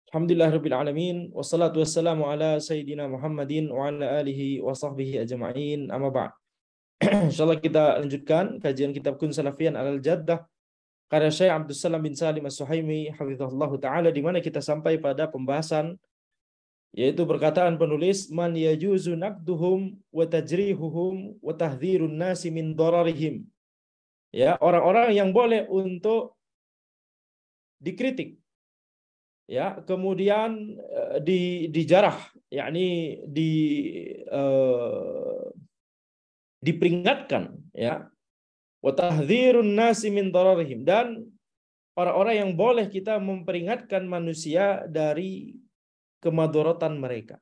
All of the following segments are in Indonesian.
Alhamdulillahirabbil alamin wassalatu wassalamu ala sayyidina Muhammadin wa ala alihi wa sahbihi ajma'in. Amma ba'd. Insyaallah kita lanjutkan kajian kitab Kun Salafiyan Al-Jaddah karya Syekh Abdul Salam bin Salim As-Suhaimi hafizahullah taala, di mana kita sampai pada pembahasan yaitu perkataan penulis man yajuzu naqduhum wa tajrihuhum wa tahdhirun nasi min dararihim. Ya, orang-orang yang boleh untuk dikritik, ya, kemudian dijarah, yakni diperingatkan, ya, wa tahdzirun nasi min dararihim, dan orang-orang yang boleh kita memperingatkan manusia dari kemadharatan mereka.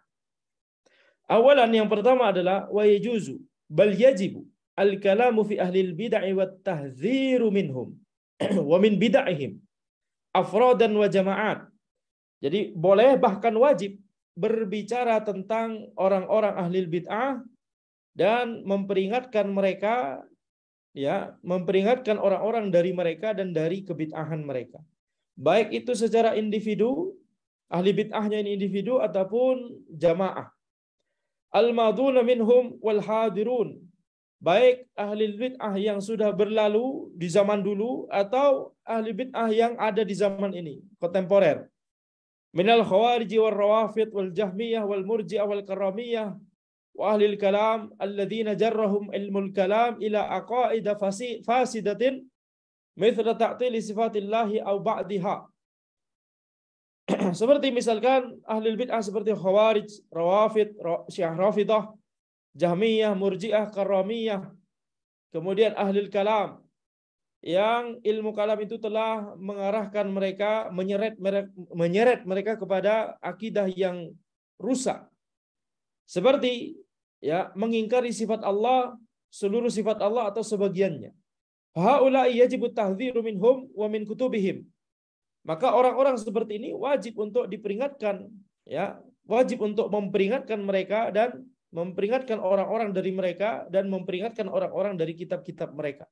Awalan, yang pertama adalah wa yajuzu bal yajibu al-kalamu fi ahli al-bid'ah wa tahdziru minhum wa min bid'ahim afradan wa jama'at. Jadi boleh, bahkan wajib berbicara tentang orang-orang ahli bid'ah dan memperingatkan mereka, ya, memperingatkan orang-orang dari mereka dan dari kebid'ahan mereka. Baik itu secara individu, ahli bid'ahnya ini individu ataupun jamaah. Al-maduna minhum wal hadirun. Baik ahli bid'ah yang sudah berlalu di zaman dulu atau ahli bid'ah yang ada di zaman ini, kontemporer. Minal khawarij wal rawafid wal jahmiyah wal murji'ah wal karamiyah wa ahli kalam alladzina jarrahum ilmul kalam ila aqaida fasidatin mithla ta'tili sifatillahi aw ba'diha. Seperti misalkan ahli bid'ah seperti khawarij, rawafid, syiah rafidah, jahmiyah, murji'ah, karamiyah, kemudian ahli kalam yang ilmu kalam itu telah mengarahkan mereka, menyeret mereka kepada akidah yang rusak, seperti, ya, mengingkari sifat Allah, seluruh sifat Allah atau sebagiannya. Haula'i yajibu tahdhiru minhum wa min kutubihim. Maka orang-orang seperti ini wajib untuk diperingatkan, ya, wajib untuk memperingatkan mereka dan memperingatkan orang-orang dari mereka dan memperingatkan orang-orang dari kitab-kitab mereka.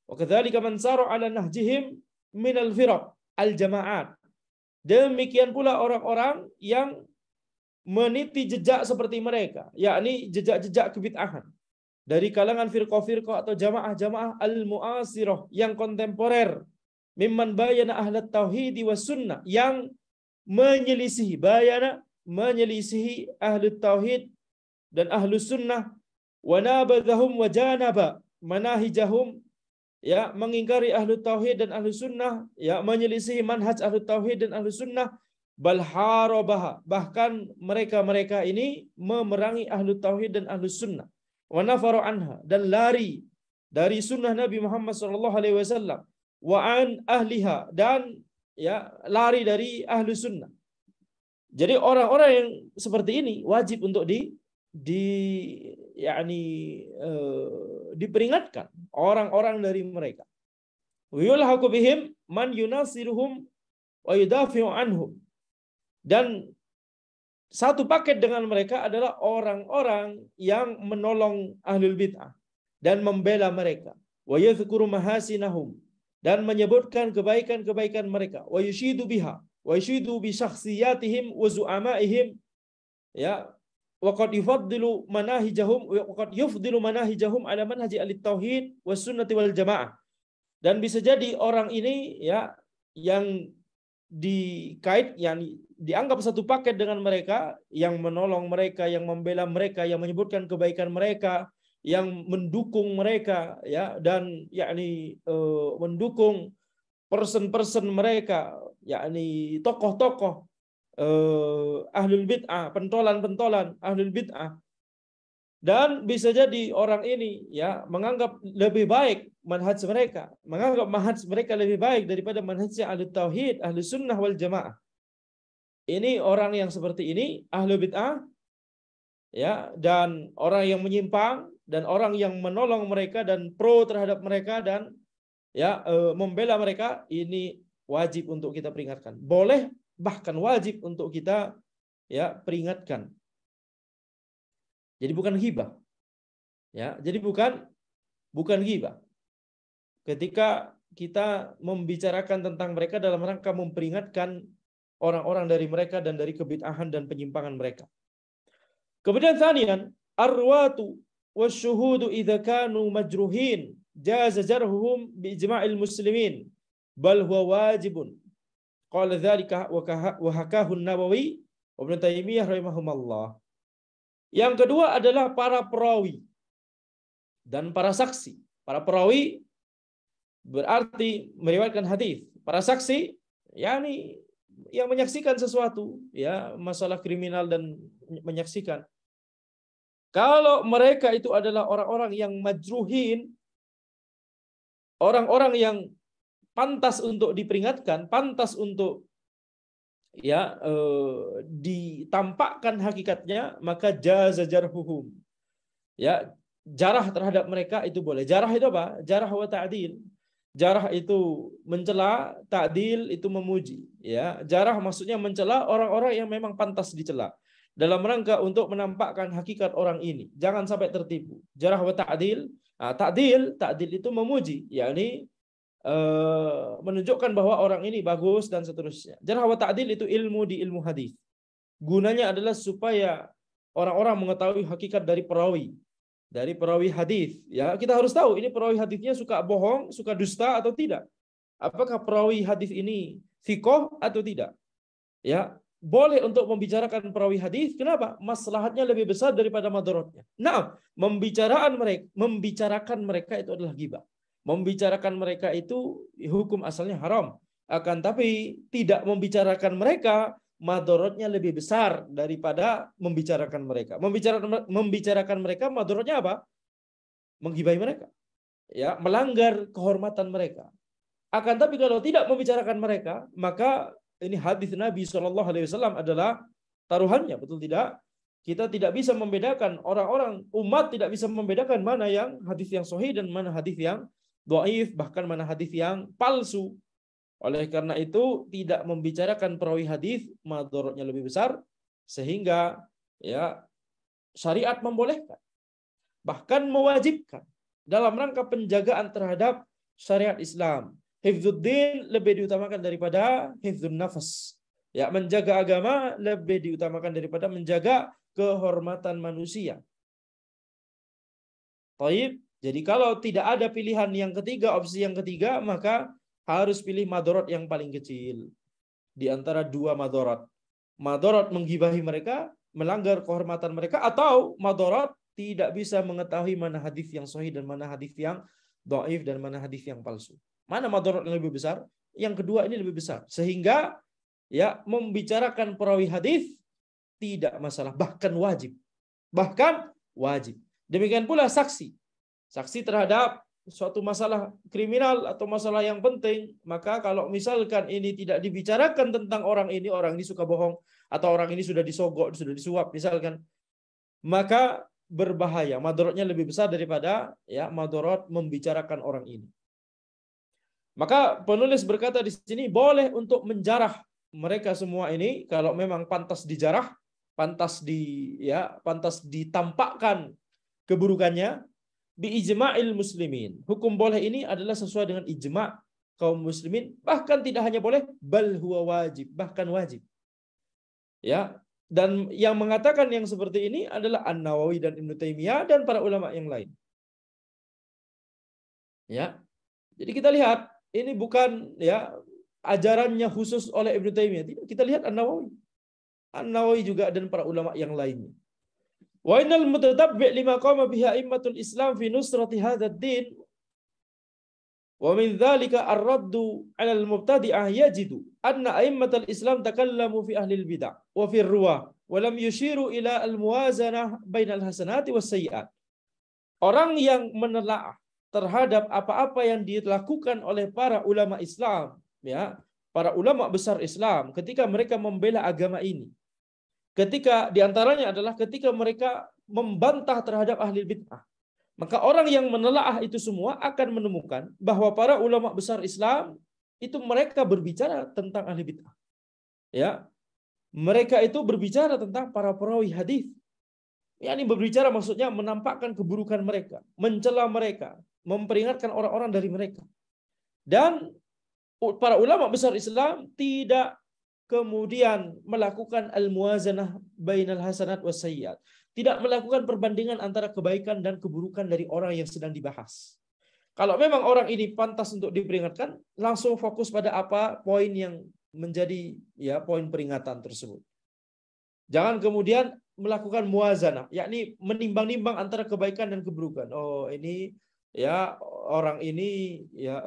Wa kadzalika man saru ala nahjihim minal firaq al-jama'at. Demikian pula orang-orang yang meniti jejak seperti mereka, yakni jejak-jejak kebid'ahan dari kalangan firqah-firqah atau jamaah-jamaah al-mu'asirah yang kontemporer, mimman bayana ahlat tauhid was sunnah, yang menyelisihi, menyelisihi ahlut tauhid dan ahlus sunnah, wa nabadhahum wa janaba manahijahum, ya, mengingkari ahlu tauhid dan ahlu sunnah, ya, menyelisihi manhaj ahlu tauhid dan ahlu sunnah, bal harabaha, bahkan mereka ini memerangi ahlu tauhid dan ahlu sunnah, wa nafaru anha, dan lari dari sunnah Nabi Muhammad SAW, wa an ahliha, dan, ya, lari dari ahlu sunnah. Jadi orang-orang yang seperti ini wajib untuk diperingatkan orang-orang dari mereka. Yulhaqu bihim man yunasiruhum wa yudafi'u anhum. Dan satu paket dengan mereka adalah orang-orang yang menolong ahlul bid'ah dan membela mereka. Wa yadhkuru mahasinahum, dan menyebutkan kebaikan-kebaikan mereka. Wa yushidu biha, wa yushidu bi syakhsiyatihim wa zu'amaihim, ya, waqad yufaddilu manahijahum ala manhaji al-tauhid was sunnati wal jamaah. Dan bisa jadi orang ini, ya, yang yang dianggap satu paket dengan mereka, yang menolong mereka, yang membela mereka, yang menyebutkan kebaikan mereka, yang mendukung mereka, ya, dan yakni mendukung person-person mereka, yakni tokoh-tokoh ahlul bid'ah, pentolan-pentolan ahlul bid'ah. Dan bisa jadi orang ini, ya, menganggap lebih baik manhaj mereka, menganggap manhaj mereka lebih baik daripada manhajnya ahli tauhid, ahli sunnah wal jamaah. Ini orang yang seperti ini ahli bid'ah, ya, dan orang yang menyimpang, dan orang yang menolong mereka dan pro terhadap mereka dan, ya, membela mereka, ini wajib untuk kita peringatkan. Boleh, bahkan wajib untuk kita, ya, peringatkan. Jadi bukan ghibah, ya, jadi bukan ghibah ketika kita membicarakan tentang mereka dalam rangka memperingatkan orang-orang dari mereka dan dari kebid'ahan dan penyimpangan mereka. Kemudian thaniyan, arwatu wasyuhudu idza kanu majruhin jaza jarhuhum bi ijma'il muslimin bal huwa wajibun. Qala dzalika wa hakahu an-Nawawi wa Ibnu Taimiyah rahimahumallah. Yang kedua adalah para perawi dan para saksi. Para perawi berarti meriwayatkan hadis. Para saksi yakni yang menyaksikan sesuatu, ya, masalah kriminal dan menyaksikan. Kalau mereka itu adalah orang-orang yang majruhin, orang-orang yang pantas untuk diperingatkan, pantas untuk ditampakkan hakikatnya, maka jaza jarhuhum. Ya, jarah terhadap mereka itu boleh. Jarah itu apa? Jarah wa ta'dil. Jarah itu mencela, ta'dil itu memuji. Ya, jarah maksudnya mencela orang-orang yang memang pantas dicela dalam rangka untuk menampakkan hakikat orang ini. Jangan sampai tertipu. Jarah wa ta'dil. Nah, ta'dil itu memuji, yakni menunjukkan bahwa orang ini bagus dan seterusnya. Jarah wa ta'dil itu ilmu di ilmu hadis. Gunanya adalah supaya orang-orang mengetahui hakikat dari perawi hadis. Ya, kita harus tahu ini perawi hadisnya suka bohong, suka dusta atau tidak. Apakah perawi hadis ini thiqah atau tidak? Ya, boleh untuk membicarakan perawi hadis. Kenapa? Maslahatnya lebih besar daripada madaratnya. Nah, membicarakan mereka itu adalah ghibah. Membicarakan mereka itu hukum asalnya haram. Akan tapi tidak membicarakan mereka, madaratnya lebih besar daripada membicarakan mereka. Membicarakan mereka, madaratnya apa? Menggibahi mereka. Ya, melanggar kehormatan mereka. Akan tapi kalau tidak membicarakan mereka, maka ini hadis Nabi SAW adalah taruhannya, betul tidak? Kita tidak bisa membedakan, orang-orang umat tidak bisa membedakan mana yang hadis yang sahih dan mana hadis yang dhaif, bahkan mana hadis yang palsu. Oleh karena itu tidak membicarakan perawi hadis madaratnya lebih besar, sehingga ya syariat membolehkan, bahkan mewajibkan dalam rangka penjagaan terhadap syariat Islam. Hifdzuddin lebih diutamakan daripada hifdzun nafas. Ya, menjaga agama lebih diutamakan daripada menjaga kehormatan manusia. Taib. Jadi kalau tidak ada pilihan yang ketiga, opsi yang ketiga, maka harus pilih madarat yang paling kecil di antara dua madarat. Madarat menggibahi mereka, melanggar kehormatan mereka, atau madarat tidak bisa mengetahui mana hadis yang sahih dan mana hadis yang dhaif dan mana hadis yang palsu. Mana madarat yang lebih besar? Yang kedua ini lebih besar. Sehingga ya membicarakan perawi hadis tidak masalah, bahkan wajib. Bahkan wajib. Demikian pula saksi. Saksi terhadap suatu masalah kriminal atau masalah yang penting, maka kalau misalkan ini tidak dibicarakan tentang orang ini suka bohong, atau orang ini sudah disogok, sudah disuap misalkan, maka berbahaya. Madaratnya lebih besar daripada ya madarat membicarakan orang ini. Maka penulis berkata di sini boleh untuk menjarah mereka semua ini kalau memang pantas dijarah, pantas ditampakkan keburukannya bi ijma'il muslimin. Hukum boleh ini adalah sesuai dengan ijma' kaum muslimin, bahkan tidak hanya boleh, bal huwa wajib, bahkan wajib. Ya, dan yang mengatakan yang seperti ini adalah An-Nawawi dan Ibnu Taimiyah dan para ulama yang lain. Ya. Jadi kita lihat ini bukan ya ajarannya khusus oleh Ibnu Taimiyah. Tidak, kita lihat An-Nawawi juga dan para ulama yang lainnya. Wa innal mutatabbi' lima qama biha a'immatul Islam fi nusrati hadzal din wa min dzalika ar-raddu 'ala al-mubtadi'ah yajidu anna a'immatul Islam takallamu fi ahli al-bid'ah wa fi ar-ruwah wa lam yushiru ila al-muwazanah bainal hasanati was sayyi'at. Orang yang menelaah terhadap apa-apa yang dilakukan oleh para ulama Islam, ya, para ulama besar Islam ketika mereka membela agama ini. Ketika diantaranya adalah ketika mereka membantah terhadap ahli bid'ah. Maka orang yang menelaah itu semua akan menemukan bahwa para ulama besar Islam itu mereka berbicara tentang ahli bid'ah. Ya. Mereka itu berbicara tentang para perawi hadis. Yani berbicara maksudnya menampakkan keburukan mereka, mencela mereka, memperingatkan orang-orang dari mereka. Dan para ulama besar Islam tidak kemudian melakukan al-muwazanah bainal hasanat was sayyiat. Tidak melakukan perbandingan antara kebaikan dan keburukan dari orang yang sedang dibahas. Kalau memang orang ini pantas untuk diperingatkan, langsung fokus pada apa poin yang menjadi ya poin peringatan tersebut. Jangan kemudian melakukan muwazanah, yakni menimbang-nimbang antara kebaikan dan keburukan. Oh, ini ya orang ini ya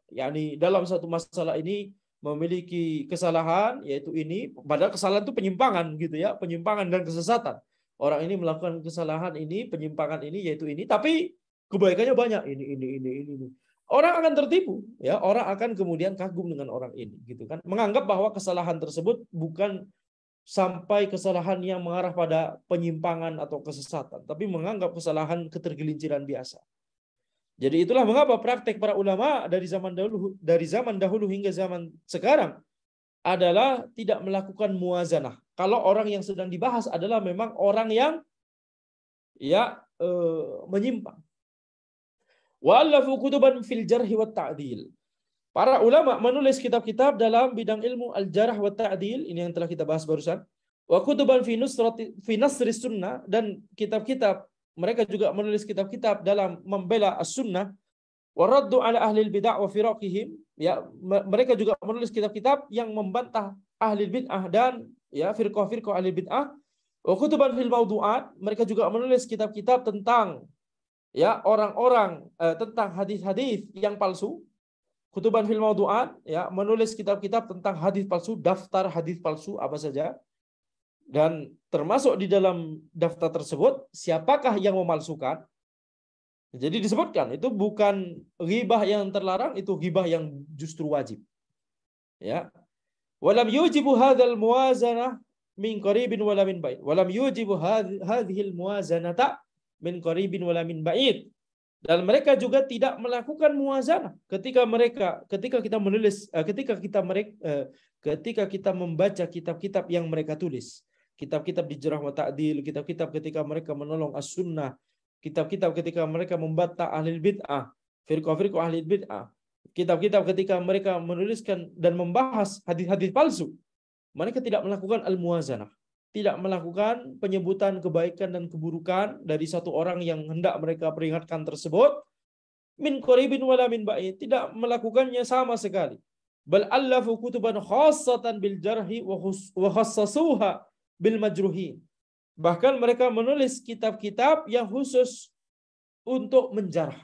yakni dalam satu masalah ini memiliki kesalahan, yaitu ini, padahal kesalahan itu penyimpangan gitu ya, penyimpangan dan kesesatan. Orang ini melakukan kesalahan ini, penyimpangan ini, yaitu ini, tapi kebaikannya banyak, ini. Orang akan tertipu, ya, orang akan kemudian kagum dengan orang ini, gitu kan, menganggap bahwa kesalahan tersebut bukan sampai kesalahan yang mengarah pada penyimpangan atau kesesatan, tapi menganggap kesalahan ketergelinciran biasa. Jadi itulah mengapa praktek para ulama dari zaman dahulu hingga zaman sekarang adalah tidak melakukan muwazanah. Kalau orang yang sedang dibahas adalah memang orang yang menyimpang. Wa'allafu kutuban fil jarhi wat ta'dil. Para ulama menulis kitab-kitab dalam bidang ilmu al-jarh wa ta'dil, ini yang telah kita bahas barusan. Wa kutuban fi nasri sunnah, dan kitab-kitab, mereka juga menulis kitab-kitab dalam membela as-sunnah, wa raddu ala ahli bid'ah wa firaqihim, ya, mereka juga menulis kitab-kitab yang membantah ahli bid'ah dan ya firqah-firqah ahli bid'ah. Wa kutuban fil mawdu'at, mereka juga menulis kitab-kitab tentang ya orang-orang tentang hadis-hadis yang palsu. Kutuban fil mawdu'at, ya, menulis kitab-kitab tentang hadis palsu, daftar hadis palsu apa saja. Dan termasuk di dalam daftar tersebut siapakah yang memalsukan. Jadi disebutkan itu bukan ghibah yang terlarang, itu ghibah yang justru wajib. Ya. Walam yujibu hadzal muwazanah min qaribin wala min ba'id. Walam yujibu hadhil muwazanata min qaribin wala min ba'id. Dan mereka juga tidak melakukan muwazanah ketika kita membaca kitab-kitab yang mereka tulis. Kitab-kitab di Jarh wa Ta'dil, kitab-kitab ketika mereka menolong as-sunnah, kitab-kitab ketika mereka membantah ahli bid'ah, firqah-firqah ahli bid'ah, kitab-kitab ketika mereka menuliskan dan membahas hadis-hadis palsu. Mereka tidak melakukan al-muwazanah, tidak melakukan penyebutan kebaikan dan keburukan dari satu orang yang hendak mereka peringatkan tersebut. Min qaribin wala min ba'id, tidak melakukannya sama sekali. Bal allafu kutuban khassatan bil jarhi wa khassasuha bil majruhin. Bahkan mereka menulis kitab-kitab yang khusus untuk menjarah,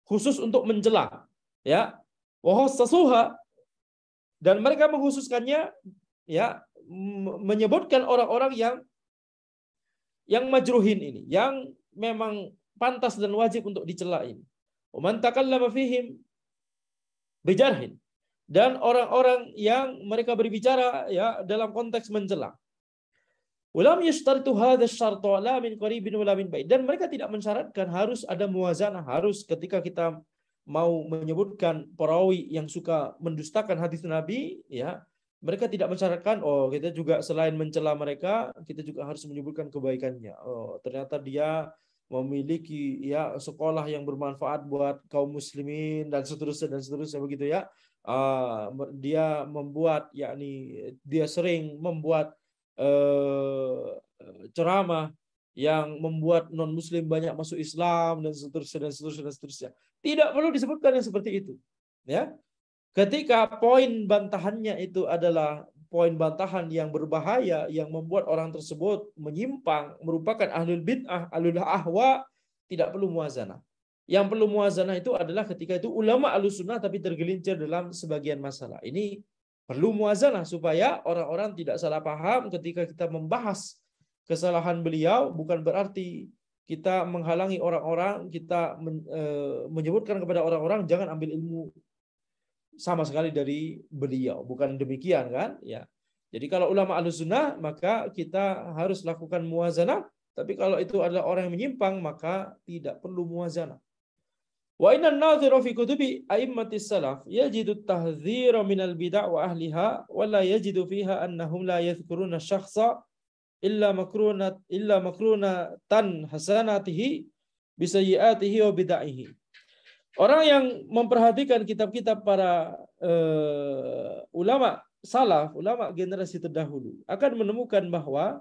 khusus untuk mencela, ya. Wa khassasuha, dan mereka mengkhususkannya, ya, menyebutkan orang-orang yang majruhin ini, yang memang pantas dan wajib untuk dicela ini. Wa man takallama fihim bijarhin, dan orang-orang yang mereka berbicara ya dalam konteks mencela. Ulam yashtaritu hadha asy-syarta la min qaribin wala min ba'id, dan mereka tidak mensyaratkan harus ada muwazanah, harus ketika kita mau menyebutkan perawi yang suka mendustakan hadis Nabi, ya, mereka tidak mensyaratkan oh kita juga selain mencela mereka, kita juga harus menyebutkan kebaikannya. Oh, ternyata dia memiliki ya sekolah yang bermanfaat buat kaum muslimin dan seterusnya begitu ya. Dia membuat yakni dia sering membuat ceramah yang membuat non muslim banyak masuk Islam dan seterusnya. Tidak perlu disebutkan yang seperti itu, ya. Ketika poin bantahannya itu adalah poin bantahan yang berbahaya, yang membuat orang tersebut menyimpang, merupakan ahlul bid'ah, ahlul ahwa, tidak perlu muwazanah. Yang perlu muwazanah itu adalah ketika itu ulama ahlus-sunnah tapi tergelincir dalam sebagian masalah. Ini perlu muwazanah supaya orang-orang tidak salah paham ketika kita membahas kesalahan beliau. Bukan berarti kita menghalangi orang-orang, kita menyebutkan kepada orang-orang jangan ambil ilmu sama sekali dari beliau. Bukan demikian kan? Ya. Jadi kalau ulama Ahlussunnah maka kita harus lakukan muwazanah, tapi kalau itu adalah orang yang menyimpang maka tidak perlu muwazanah. Wa inna an-nadhira fi kutubi a'immatis salaf yajidu at-tahdhira minal bid'ah wa ahliha wa la yajidu fiha annahum la yadhkuruna syakhsa illa makrunatan hasanatihi bi sayyi'atihi wa bid'ahihi. Orang yang memperhatikan kitab-kitab para ulama salaf, ulama generasi terdahulu akan menemukan bahwa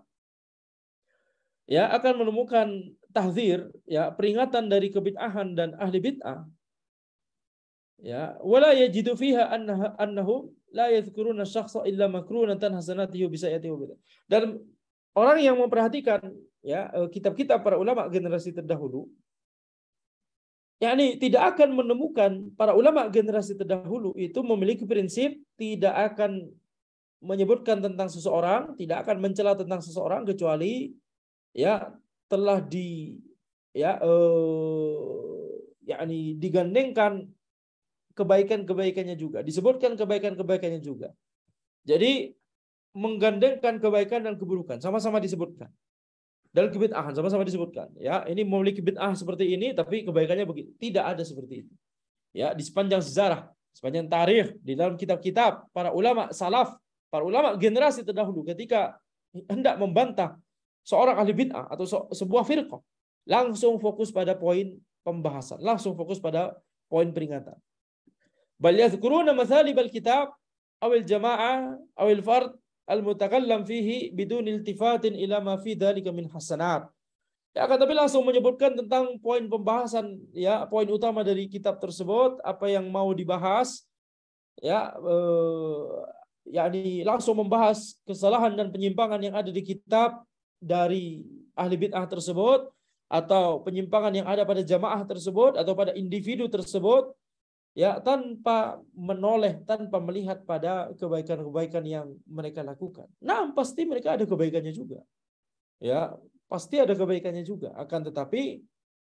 akan menemukan tahzir, peringatan dari kebid'ahan dan ahli bid'ah. Wala yajidu fiha annahum la yadhkuruna syakhsa illa makrunatan hasanatihi bi sayyi'atihi. Dan orang yang memperhatikan kitab-kitab para ulama generasi terdahulu, tidak akan menemukan para ulama generasi terdahulu itu memiliki prinsip tidak akan menyebutkan tentang seseorang, tidak akan mencela tentang seseorang kecuali telah digandengkan kebaikan-kebaikannya juga, disebutkan kebaikan-kebaikannya juga. Jadi menggandengkan kebaikan dan keburukan sama-sama disebutkan. Dan kebid'ahan sama-sama disebutkan. Ini memiliki bid'ah seperti ini tapi kebaikannya begitu. Tidak ada seperti itu. Di sepanjang sejarah, sepanjang tarikh, di dalam kitab-kitab para ulama salaf, para ulama generasi terdahulu ketika hendak membantah seorang ahli bid'ah atau sebuah firqah, langsung fokus pada poin pembahasan, langsung fokus pada poin peringatan. Bal yadhkuruna mathalibal kitab awil jama'ah awil fard al-mutakallam fihi bidun iltifatin ila ma fi dzalika min hasanat. Akan tapi langsung menyebutkan tentang poin pembahasan, poin utama dari kitab tersebut, apa yang mau dibahas, langsung membahas kesalahan dan penyimpangan yang ada di kitab dari ahli bid'ah tersebut, atau penyimpangan yang ada pada jamaah tersebut atau pada individu tersebut, tanpa menoleh, tanpa melihat pada kebaikan-kebaikan yang mereka lakukan. Nah, pasti mereka ada kebaikannya juga. Pasti ada kebaikannya juga. Akan tetapi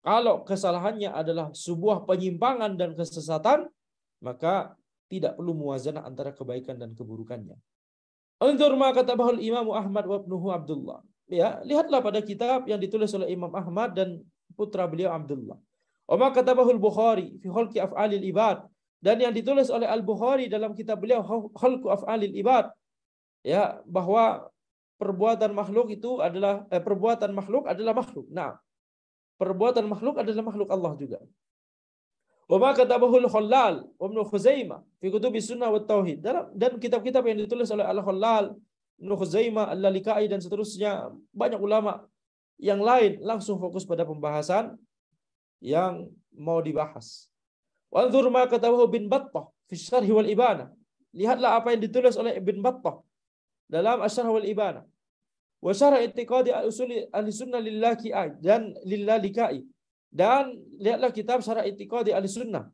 kalau kesalahannya adalah sebuah penyimpangan dan kesesatan, maka tidak perlu muwazanah antara kebaikan dan keburukannya. Unzur ma katabahul Imam Ahmad wa ibnuhu Abdullah. Lihatlah pada kitab yang ditulis oleh Imam Ahmad dan putra beliau Abdullah. Wa ma katabahul Bukhari fi khalqi af'alil ibad, dan yang ditulis oleh Al-Bukhari dalam kitab beliau Khalqu Af'alil Ibad, bahwa perbuatan makhluk itu adalah perbuatan makhluk adalah makhluk. Nah, perbuatan makhluk adalah makhluk Allah juga. Wa ma katabahul Khallal wa Ibnu Khuzaimah fi kutubis sunnah wat tauhid, dan kitab-kitab yang ditulis oleh Al-Khallal, Ibnu Khuzaimah, Al-Lalikai dan seterusnya, banyak ulama yang lain langsung fokus pada pembahasan yang mau dibahas. Wanzur ma katabahu bin Battah fi Syarh wal Ibanah. Lihatlah apa yang ditulis oleh Ibn Battah dalam Asy-Syarh wal Ibanah. Wa syarh i'tiqadi al-usul al-sunnah lillahi dan lillalikai. Dan lihatlah kitab Syarh i'tiqadi al-sunnah.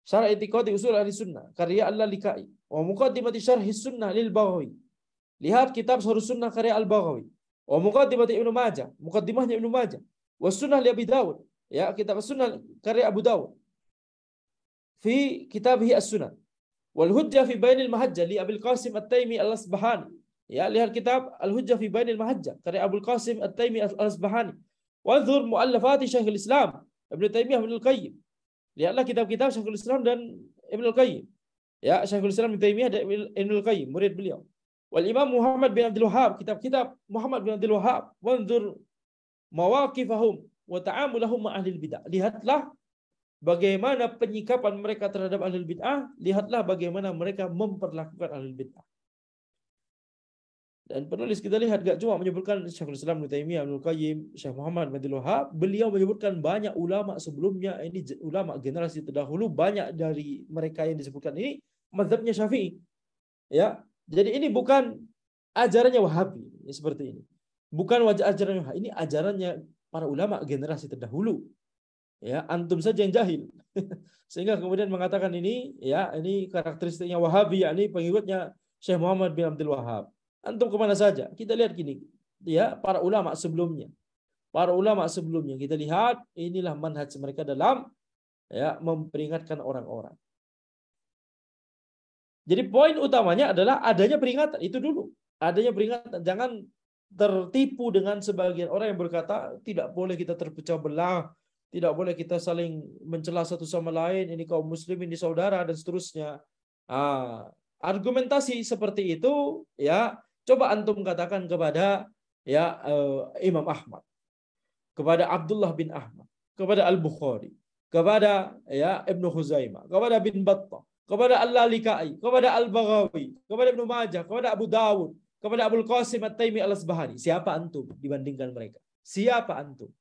Syarh i'tiqadi usul al-sunnah karya al-lalikai. Wa muqaddimati syarh sunnah lil Baghawi. Lihat kitab Syarh sunnah karya al-Baghawi. Wa muqaddimati Ibnu Majah, muqaddimahnya Ibnu Majah. Wa sunnah li Abi Dawud. Kitab As-Sunnah karya Abu Dawud. Fi kitabih As-Sunnah. Wal Hujjah fi Bainil Mahajjah li Abil Qasim At-Taimi Al-Asbahani. Lihat kitab Al-Hujjah fi Bainil Mahajjah karya Abul Qasim At-Taimi Al-Asbahani. Wanzur muallafati Syekhul Islam Ibnu Taimiyah Ibnu Al-Qayyim. Lihatlah kitab-kitab Syekhul Islam dan Ibnu Al-Qayyim. Syekhul Islam Ibnu Taimiyah dan Ibnu Al-Qayyim, murid beliau. Wal Imam Muhammad bin Abdul Wahhab, kitab-kitab Muhammad bin Abdul Wahhab. Wanzur mawaqifahum wa ta'amulahum ma'ahlil bid'ah. Lihatlah bagaimana penyikapan mereka terhadap ahlul bid'ah, lihatlah bagaimana mereka memperlakukan ahlul bid'ah. Dan penulis kita lihat gak cuma menyebutkan Syekhul Islam Ibnu Taimiyah, Ibnu Qayyim, Syekh Muhammad bin Abdul Wahhab, beliau menyebutkan banyak ulama sebelumnya, ini ulama generasi terdahulu, banyak dari mereka yang disebutkan ini mazhabnya Syafi'i. Jadi ini bukan ajarannya Wahabi, seperti ini. Bukan ajarannya Wahabi, ini ajarannya para ulama generasi terdahulu. Antum saja yang jahil. Sehingga kemudian mengatakan ini karakteristiknya Wahabi, ini pengikutnya Syekh Muhammad bin Abdul Wahhab. Antum kemana saja? Kita lihat gini, para ulama sebelumnya. Para ulama sebelumnya kita lihat inilah manhaj mereka dalam memperingatkan orang-orang. Jadi poin utamanya adalah adanya peringatan, itu dulu. Adanya peringatan, jangan tertipu dengan sebagian orang yang berkata tidak boleh kita terpecah belah, tidak boleh kita saling mencela satu sama lain, ini kaum muslimin, ini saudara dan seterusnya. Argumentasi seperti itu coba antum katakan kepada Imam Ahmad, kepada Abdullah bin Ahmad, kepada Al-Bukhari, kepada ya Ibnu Khuzaimah, kepada bin Battah, kepada Al-Lalikai, kepada Al-Baghawi, kepada Ibnu Majah, kepada Abu Dawud, kepada Abul Qasim At-Taimi Al-Asbahani. Siapa antum dibandingkan mereka? Siapa antum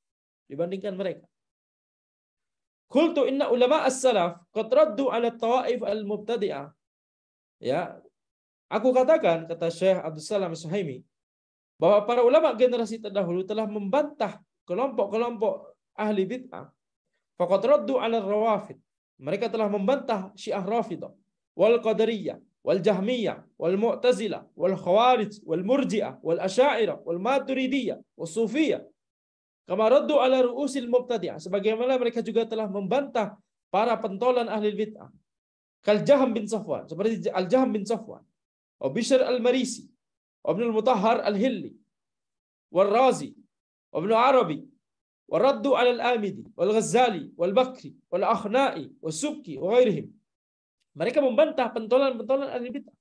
dibandingkan mereka? Qultu inna ulama as-salaf qad raddu ala tawaif al-mubtadi'ah. Ya, aku katakan, kata Syekh Abdul Salam As-Suhaimi, bahwa para ulama generasi terdahulu telah membantah kelompok-kelompok ahli bid'ah. Faqad raddu ala rawafid. Mereka telah membantah Syiah Rafidah, wal Qadariyah, wal Jahmiyah, wal Mu'tazilah, wal Khawarij, wal Murji'ah, wal Asy'ariyah, wal Maturidiyah, wal Sufiyah. Kama raddu ala ru'usil mubtadi'ah. Sebagaimana mereka juga telah membantah para pentolan ahli bid'ah. Kal Jahm bin Safwan, seperti Al-Jahm bin Safwan, wa Bishr al-Marisi, wa Ibn al-Mutahhar al-Hilli, wal Razi, wa Ibn Arabi, wa raddu ala al-Amidi, wal Ghazali, wal Bakri, wal Akhna'i, wal Subki, wa ghairihim. Mereka membantah pentolan-pentolan ahli bid'ah.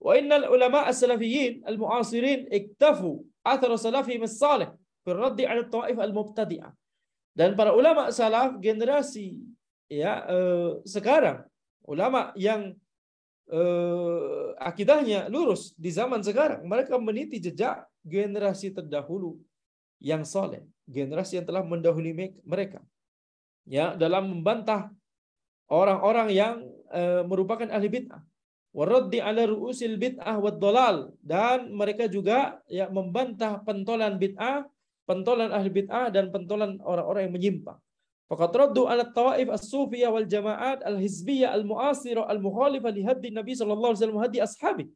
Wa innal ulama as-salafiyyin al-mu'asirin iktafu athar salafihim as-salih fi raddi ala tawaif al-mubtadi'ah. Dan para ulama salaf generasi sekarang, ulama yang akidahnya lurus di zaman sekarang, mereka meniti jejak generasi terdahulu yang soleh, generasi yang telah mendahului mereka, ya, dalam membantah orang-orang yang merupakan ahli bid'ah, waraddi ala ru'usil bid'ah wad dhalal, dan mereka juga ya membantah pentolan bid'ah, pentolan ahli bid'ah dan pentolan orang-orang yang menyimpang. Faqad raddu ala tawaif as-sufiyah wal jama'at al-hizbiyah al-mu'asirah al-mukhalifah li haddi Nabi sallallahu alaihi wasallam haddi ashabi.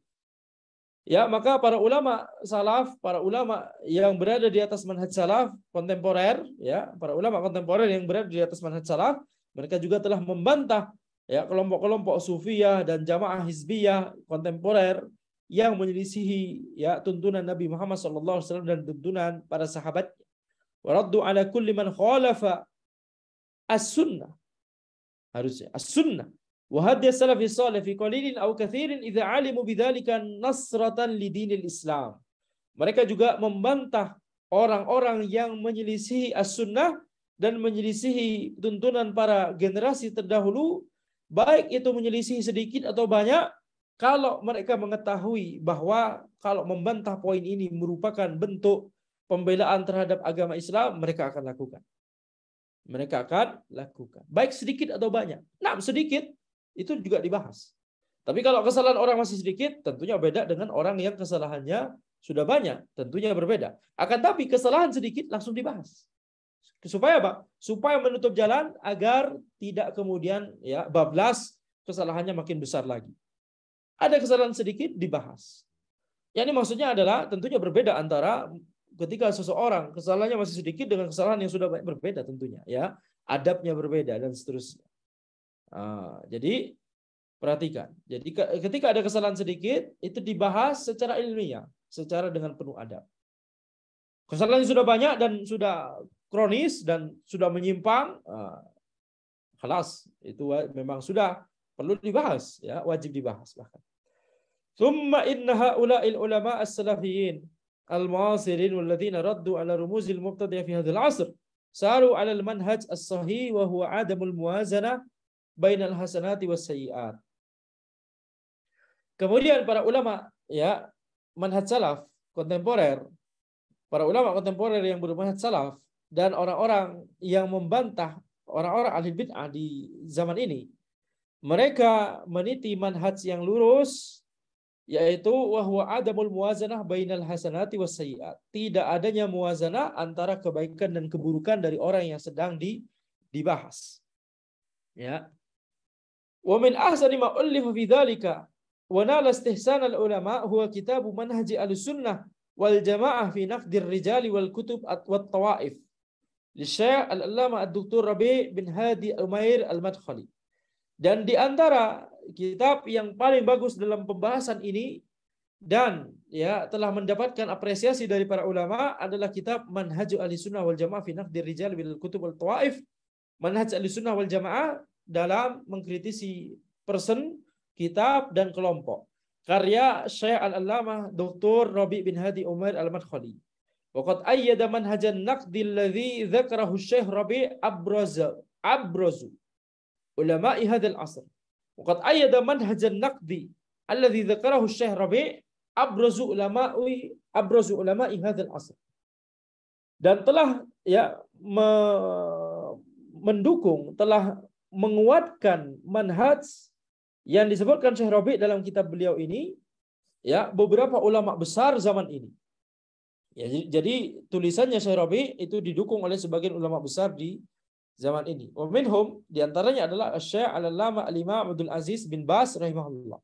Ya, maka para ulama salaf, para ulama yang berada di atas manhaj salaf kontemporer, ya, para ulama kontemporer yang berada di atas manhaj salaf, mereka juga telah membantah ya kelompok-kelompok sufiyah dan jamaah hizbiyah kontemporer yang menyelisihi ya tuntunan Nabi Muhammad sallallahu alaihi wasallam dan tuntunan para sahabat. Wa raddu ala kulli man khalafa as-sunnah, harusnya as-sunnah wa hadi as-salafi salih fi qalilin aw katsirin idza alimu bidzalika nasratan lidinil Islam. Mereka juga membantah orang-orang yang menyelisihi as-sunnah dan menyelisihi tuntunan para generasi terdahulu, baik itu menyelisihi sedikit atau banyak, kalau mereka mengetahui bahwa kalau membantah poin ini merupakan bentuk pembelaan terhadap agama Islam, mereka akan lakukan. Mereka akan lakukan, baik sedikit atau banyak. Nah, sedikit itu juga dibahas. Tapi kalau kesalahan orang masih sedikit, tentunya beda dengan orang yang kesalahannya sudah banyak, tentunya berbeda. Akan tapi kesalahan sedikit langsung dibahas. Supaya apa? Supaya menutup jalan agar tidak kemudian ya bablas kesalahannya makin besar lagi. Ada kesalahan sedikit dibahas. Yang ini maksudnya adalah tentunya berbeda antara ketika seseorang kesalahannya masih sedikit dengan kesalahan yang sudah banyak, berbeda tentunya, ya, adabnya berbeda dan seterusnya. Jadi perhatikan. Jadi ketika ada kesalahan sedikit itu dibahas secara ilmiah, secara dengan penuh adab. Kesalahan yang sudah banyak dan sudah kronis dan sudah menyimpang, khalas, itu memang sudah perlu dibahas, ya, wajib dibahas bahkan. Thumma inna haula'il ulama as-salafiyyin al-mu'asirin walladzina raddu ala rumuzil mubtadi'ah fi hadzal 'asr saru 'ala al-manhaj as-sahih wa huwa 'adamul muwazanah bainal hasanati was sayyi'at. Kemudian para ulama ya manhaj salaf kontemporer, para ulama kontemporer yang bermanhaj salaf dan orang-orang yang membantah orang-orang ahli bid'ah di zaman ini, mereka meniti manhaj yang lurus, yaitu wahwa adamul muwazanah bainal hasanati was sayyi'at. Tidak adanya muwazanah antara kebaikan dan keburukan dari orang yang sedang dibahas. Ya. Wa min ahsani ma ullifa fi dzalika wa nala istihsan al ulama huwa kitab manhaj al-sunnah wal jamaah fi naqdir rijali wal kutub wat tawaif. Li Syekh al-Allamah ad-Doktor Rabi' bin Hadi Umair al-Madkhali. Dan di antara kitab yang paling bagus dalam pembahasan ini dan ya telah mendapatkan apresiasi dari para ulama adalah kitab Manhaj Ahlussunnah wal Jamaah fi Naqdir Rijal bil Kutub wal Tawaif. Manhaj Ahlussunnah wal Jamaah dalam mengkritisi person, kitab dan kelompok. Karya Syekh Al-Allamah Dr. Rabi' bin Hadi Umair Al-Madkhali. Waqad ayyada manhajan naqdi alladhi dzakarahu Syekh Rabi' abraza abrazu ulama'i hadzal asr. Waqad ayyada manhajan naqdi alladhi dzakarahu Syekh Rabi' abrazu ulama'i hadzal asr. Dan telah mendukung, telah menguatkan manhaj yang disebutkan Syekh Rabi' dalam kitab beliau ini, beberapa ulama besar zaman ini. Jadi tulisannya Syekh Rabi' itu didukung oleh sebagian ulama besar di zaman ini. Wa minhum, di antaranya adalah Syekh Al-Allamah Al-Imam Abdul Aziz bin Baz rahimahullah.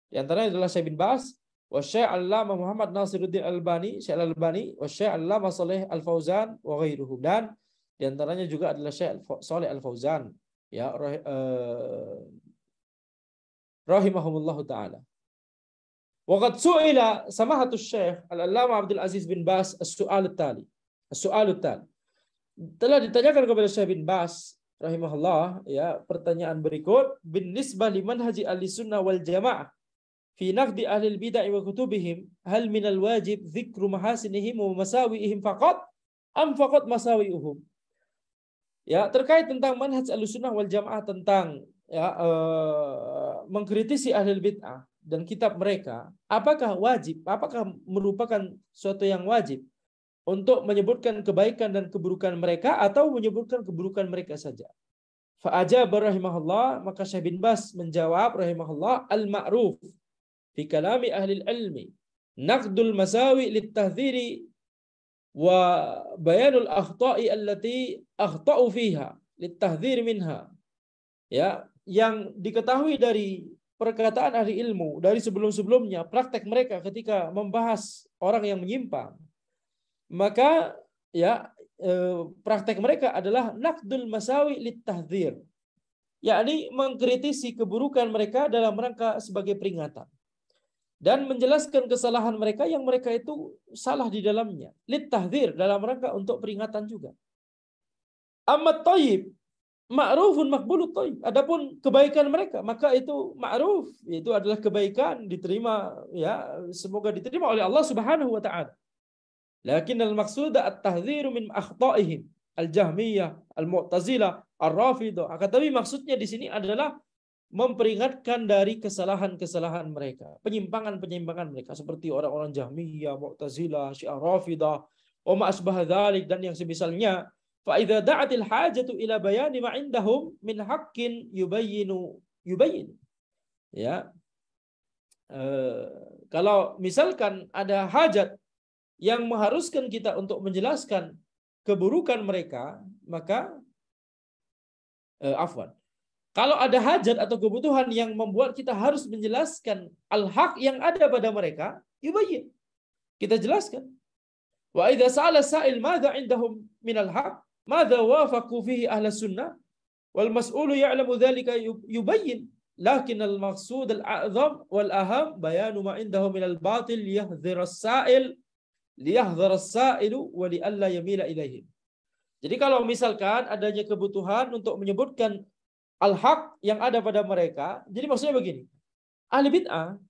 Di antaranya adalah Syekh bin Baz, wa Syekh Al-Allamah Muhammad Nasiruddin Al-Albani, Syekh Al-Albani, wa Syekh Al-Allamah Shalih Al-Fauzan wa ghairuhum. Dan di antaranya juga adalah Syekh Shalih Al-Fauzan, rahimahumullahu taala. Waqad su'ila samahatus Syekh Al-Allamah Abdul Aziz bin Baz as-su'al tali. Telah ditanyakan kepada Syekh bin Baz rahimahullah, pertanyaan berikut, bin nisbah liman haji ahli-sunnah wal jamaah fi naqdi ahli al-bid'ah wa kutubihim, hal minal wajib dzikru mahasinihim wa masawiihim faqat am faqat masawiuhum. Terkait tentang manhaj ahli-sunnah wal jamaah tentang mengkritisi ahli bid'ah dan kitab mereka, apakah merupakan suatu yang wajib untuk menyebutkan kebaikan dan keburukan mereka atau menyebutkan keburukan mereka saja? Fa'ajaba rahimahullah, maka Syekh bin Baz menjawab rahimahullah, al-ma'ruf fi kalami ahli ilmi naqdul masawi lit-tahdhiri wa bayanul akhta'i allati akhta'u fiha lit-tahdhir minha. Yang diketahui dari perkataan ahli ilmu dari sebelum-sebelumnya, praktek mereka ketika membahas orang yang menyimpang, maka praktek mereka adalah naqdul masawi lit-tahdhir, yakni mengkritisi keburukan mereka dalam rangka sebagai peringatan dan menjelaskan kesalahan mereka yang mereka itu salah di dalamnya, lit-tahdhir, dalam rangka untuk peringatan juga. Amma thayyib ma'rufun maqbulut thayyib. Adapun kebaikan mereka, maka itu ma'ruf, itu adalah kebaikan, diterima, semoga diterima oleh Allah Subhanahu wa taala. Lakin al-maqsud at-tahdhiru min akhta'ihim al-Jahmiyah, al-Mu'tazilah, ar-Rafidah. Akan tapi maksudnya di sini adalah memperingatkan dari kesalahan-kesalahan mereka, penyimpangan-penyimpangan mereka seperti orang-orang Jahmiyah, Mu'tazilah, Syiah, Rafidah, wa ma asbaha dzalik, dan yang semisalnya. Fa idza da'atil hajatu ila bayani ma indahum min haqqin yubayyin. Kalau misalkan ada hajat yang mengharuskan kita untuk menjelaskan keburukan mereka, maka kalau ada hajat atau kebutuhan yang membuat kita harus menjelaskan al-haq yang ada pada mereka, yubayyin, kita jelaskan. Wa idza sa'ala sa'il madza indahum min al-haq madza wafaqu fihi ahli sunnah wal mas'ulu ya'lamu dzalika yubayyin, lakin al-maqsud al-a'zam wal aham bayanu ma indahu min al-batil liyahdhira as-sa'ilu wa li alla yamila ilaihim. Jadi kalau misalkan adanya kebutuhan untuk menyebutkan al-haq yang ada pada mereka, jadi maksudnya begini, ahli bid'ah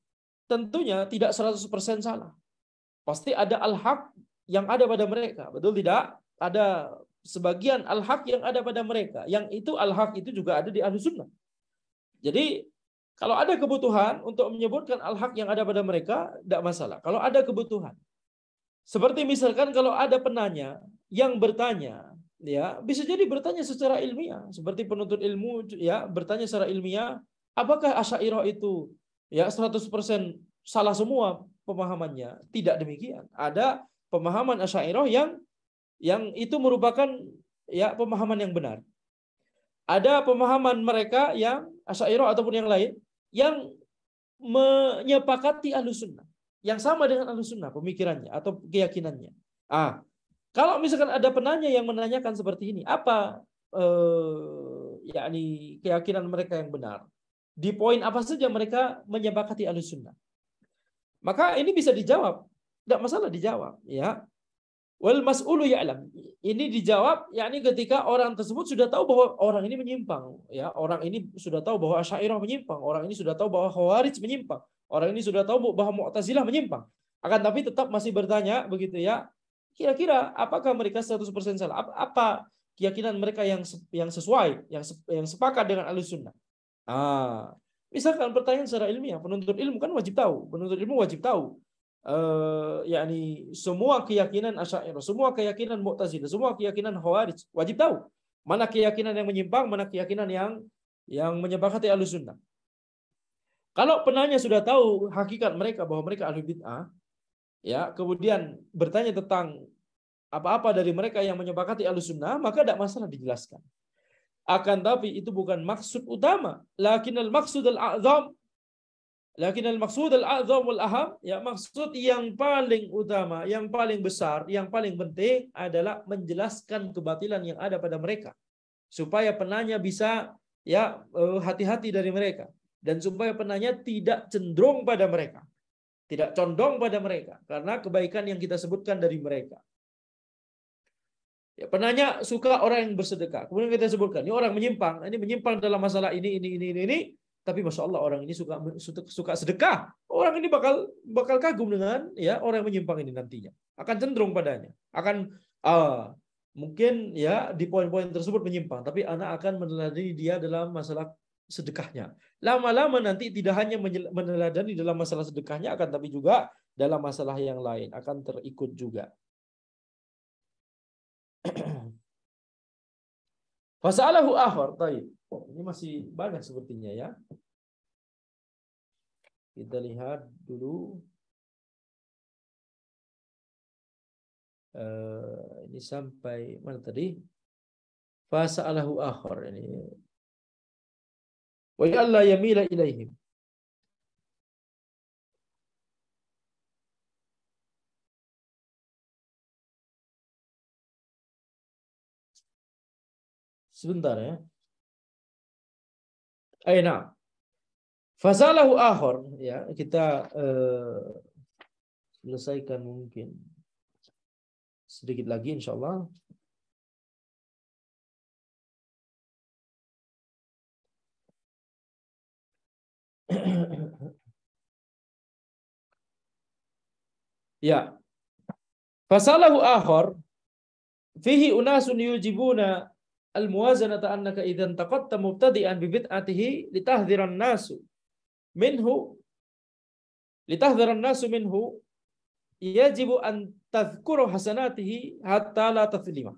tentunya tidak 100% salah. Pasti ada al-haq yang ada pada mereka, betul tidak? Ada sebagian al-haq yang ada pada mereka, yang itu al-haq itu juga ada di ahli sunnah. Jadi kalau ada kebutuhan untuk menyebutkan al-haq yang ada pada mereka, tidak masalah. Kalau ada kebutuhan, seperti misalkan kalau ada penanya yang bertanya, bisa jadi bertanya secara ilmiah, seperti penuntut ilmu, bertanya secara ilmiah, apakah Asy'ariyah itu 100% salah semua pemahamannya? Tidak demikian. Ada pemahaman Asy'ariyah yang itu merupakan pemahaman yang benar. Ada pemahaman mereka yang Asy'ariyah ataupun yang lain yang menyepakati Ahlussunnah, yang sama dengan Ahlussunnah pemikirannya atau keyakinannya. Kalau misalkan ada penanya yang menanyakan seperti ini, apa keyakinan mereka yang benar? Di poin apa saja mereka menyepakati Ahlussunnah? Maka ini bisa dijawab, tidak masalah dijawab, Wal mas'ulu ya'lam. Ini dijawab ketika orang tersebut sudah tahu bahwa orang ini menyimpang, orang ini sudah tahu bahwa Asy'ariyah menyimpang, orang ini sudah tahu bahwa Khawarij menyimpang, orang ini sudah tahu bahwa Mu'tazilah menyimpang. Akan tapi tetap masih bertanya begitu, kira-kira apakah mereka 100% salah? Apa keyakinan mereka yang sesuai, yang sepakat dengan Ahlussunnah. Misalkan pertanyaan secara ilmiah, penuntut ilmu kan wajib tahu, yakni semua keyakinan Asy'ariyah, semua keyakinan Mu'tazilah, semua keyakinan Khawarij, wajib tahu mana keyakinan yang menyimpang, mana keyakinan yang menyepakati Ahlussunnah. Kalau penanya sudah tahu hakikat mereka bahwa mereka ahli bid'ah, ya, kemudian bertanya tentang apa-apa dari mereka yang menyepakati Ahlussunnah, maka tidak masalah dijelaskan. Akan tapi itu bukan maksud utama. Lakinnal maksud al-a'zam wal aham, ya, maksud yang paling utama, yang paling besar, yang paling penting adalah menjelaskan kebatilan yang ada pada mereka, supaya penanya bisa, ya, hati-hati dari mereka, dan supaya penanya tidak cenderung pada mereka, tidak condong pada mereka karena kebaikan yang kita sebutkan dari mereka. Ya, penanya suka orang yang bersedekah. Kemudian kita sebutkan, ini orang menyimpang, ini menyimpang dalam masalah ini. Tapi masya Allah orang ini suka sedekah. Orang ini bakal kagum dengan, ya, orang yang menyimpang ini nantinya. Akan cenderung padanya. Mungkin, ya, di poin-poin tersebut menyimpang, tapi anak akan meneladani dia dalam masalah sedekahnya. Lama-lama nanti tidak hanya meneladani dalam masalah sedekahnya, akan tapi juga dalam masalah yang lain akan terikut juga. Fasalahu akhar. Baik. Ini masih banyak sepertinya, ya. Kita lihat dulu. Ini sampai mana tadi? Fasalahu akhar ini. Wa alla yamila ilaihim. Sebentar, ya. Nah. Fasalahu akhar, ya, kita selesaikan mungkin sedikit lagi insyaallah. Ya. Fasalahu akhar fihi unasun yujibuna al-muwazanata annaka idzan taqatta mubtadi'an bi bid'atihi litahdhiran nasu minhu yajibu an tadhkuru hasanatihi hatta la tathlima.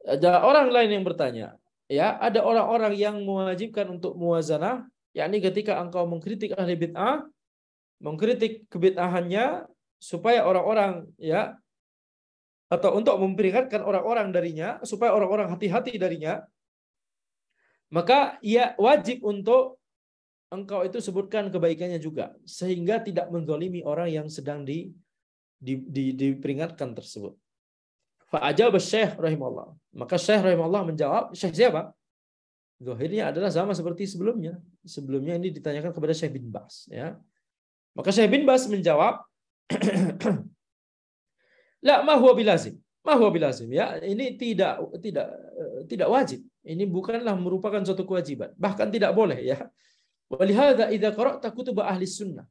Ada orang lain yang bertanya, ya, ada orang-orang yang mewajibkan untuk muwazanah, yakni ketika engkau mengkritik ahli bid'ah, mengkritik kebid'ahannya, supaya orang-orang, ya, atau untuk memperingatkan orang-orang darinya, supaya orang-orang hati-hati darinya, maka ia wajib untuk engkau itu sebutkan kebaikannya juga, sehingga tidak menzalimi orang yang sedang diperingatkan tersebut. Fa'ajab Syekh rahimahullah. Maka Syekh rahimahullah menjawab, Syekh siapa? Zahirnya adalah sama seperti sebelumnya. Sebelumnya ini ditanyakan kepada Syekh bin Baz, ya. Maka Syekh bin Baz menjawab, la ma huwa bilazim. Ma huwa bilazim, ya. Ini tidak wajib. Ini bukanlah merupakan suatu kewajiban, bahkan tidak boleh, ya. Walihada idza qara'ta kutub ahli sunnah.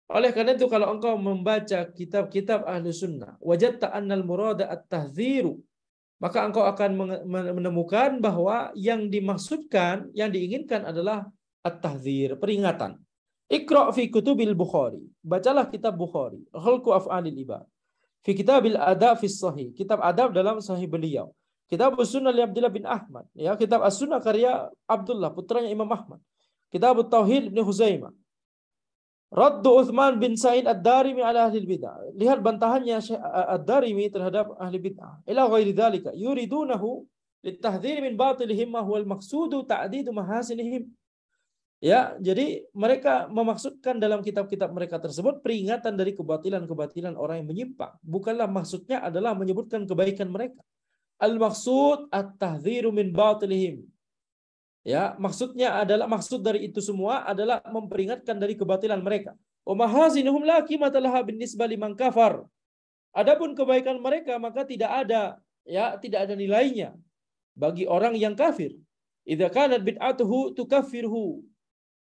Oleh karena itu kalau engkau membaca kitab-kitab ahli sunnah, wajadta annal murada at-tahdziru, maka engkau akan menemukan bahwa yang dimaksudkan, yang diinginkan adalah at-tahdzir, peringatan. Iqra' fi kutubil Bukhari. Bacalah kitab Bukhari, Khalqu Af'alil Ibad. Fi kitabil adab fi sahih, kitab adab dalam sahih beliau. Kitab As-Sunnah li Abdullah bin Ahmad, ya, kitab As-Sunnah karya Abdullah putranya Imam Ahmad. Kitab Tauhid Ibn Huzaimah. Raddu Uthman bin Sa'id Ad-Darimi ala ahli bid'ah. Lihat bantahannya Ad-Darimi terhadap ahli bid'ah. Ila ghairi dzalika yuridunahu litahdzir min batilihim ma huwal maqsudu ta'didu mahasinihim. Ya, jadi mereka memaksudkan dalam kitab-kitab mereka tersebut peringatan dari kebatilan-kebatilan orang yang menyimpang. Bukanlah maksudnya adalah menyebutkan kebaikan mereka. Al-maqsud at-tahdziru min batilihim. Ya, maksudnya adalah, maksud dari itu semua adalah memperingatkan dari kebatilan mereka. Wa mahazinuhum la qimata laha binisbah liman kafar. Adapun kebaikan mereka maka tidak ada, ya, tidak ada nilainya bagi orang yang kafir. Idza kanat bid'atuhu tukaffiruhu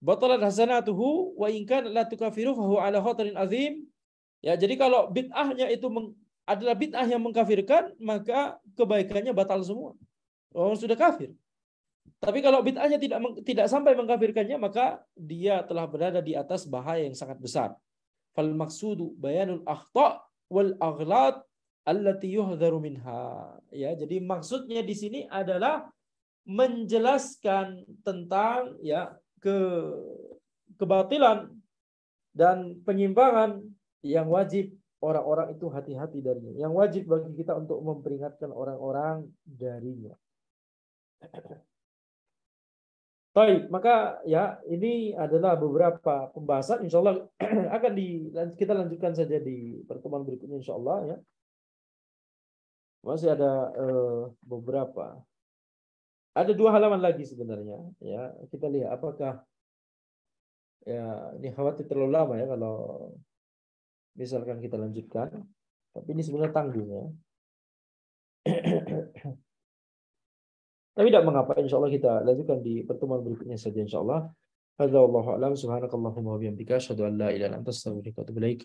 batalat hasanatuhu wa in kanat la tukaffiruhu fa huwa ala khatarin azim. Ya, jadi kalau bid'ahnya itu adalah bid'ah yang mengkafirkan, maka kebaikannya batal semua. Orang sudah kafir. Tapi kalau bid'ahnya tidak sampai mengkafirkannya, maka dia telah berada di atas bahaya yang sangat besar. Fal maksudu bayanul akhta' wal aghlad allati yuhdharu minha. Ya, jadi maksudnya di sini adalah menjelaskan tentang ya kebatilan dan penyimpangan yang wajib orang-orang itu hati-hati darinya. Yang wajib bagi kita untuk memperingatkan orang-orang darinya. Baik, maka ya ini adalah beberapa pembahasan. Insya Allah akan kita lanjutkan saja di pertemuan berikutnya, insya Allah ya. Masih ada beberapa. Ada 2 halaman lagi sebenarnya. Ya, kita lihat apakah ya ini khawatir terlalu lama ya kalau misalkan kita lanjutkan. Tapi ini sebenarnya tanggung ya. Tapi tidak mengapa, insya Allah kita lanjutkan di pertemuan berikutnya saja, insya Allah. Hadza wallahu a'lam. Subhanakallahumma wa bihamdika asyhadu an la ilaha illa anta astaghfiruka wa atubu ilaik.